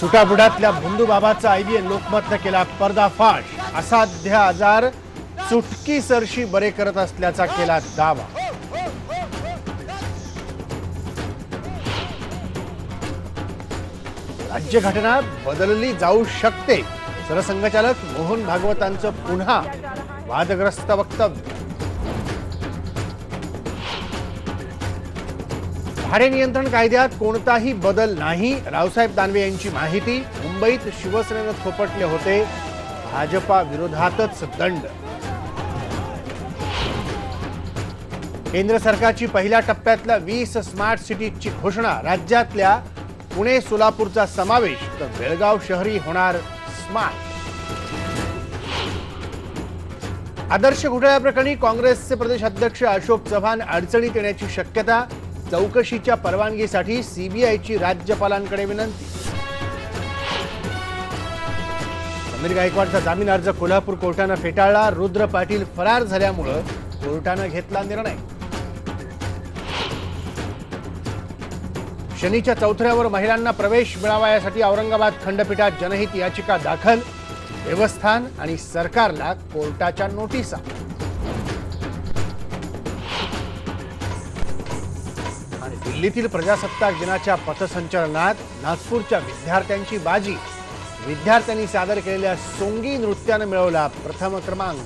सुटाबुडातल्या भोंदूबाबाचा IBN लोकमतने केला पर्दाफाश। असाध्य आजार चुटकीसरशी बरे करत असल्याचा केला दावा। राज्यघटना बदलली जाऊ शकते, सरसंघचालक मोहन भागवतांचं पुन्हा वादग्रस्त वक्तव्य। भाडे नियंत्रण कायद्यात कोणताही बदल नाही, रावसाहेब दानवे यांची माहिती। मुंबईत शिवसेनेने थोपटले होते, भाजपा विरोधातच दंड। केंद्र सरकारची पहिल्या टप्प्यातल्या 20 स्मार्ट सिटीजची घोषणा। राज्यातल्या पुणे सोलापूरचा समावेश, तर बेळगाव शहरी होणार स्मार्ट। आदर्श घोटाळ्याप्रकरणी काँग्रेसचे प्रदेश अध्यक्ष अशोक चव्हाण अडचणीत येण्याची शक्यता। चौकशीच्या परवानगीसाठी CBIची राज्यपालांकडे विनंती। समीर गायकवाडचा जामीन अर्ज कोल्हापूर कोर्टाने फेटाळला। रुद्र पाटील फरार झाल्यामुळे कोर्टाने घेतला निर्णय। शनीच्या चौथऱ्यावर महिलांना प्रवेश मिळावा यासाठी औरंगाबाद खंडपीठात जनहित याचिका दाखल। देवस्थान आणि सरकारला कोर्टाच्या नोटिसा। आणि दिल्लीतील प्रजासत्ताक दिनाच्या पथसंचलनात नागपूरच्या विद्यार्थ्यांची बाजी। विद्यार्थ्यांनी सादर केलेल्या सोंगी नृत्याने मिळवला प्रथम क्रमांक।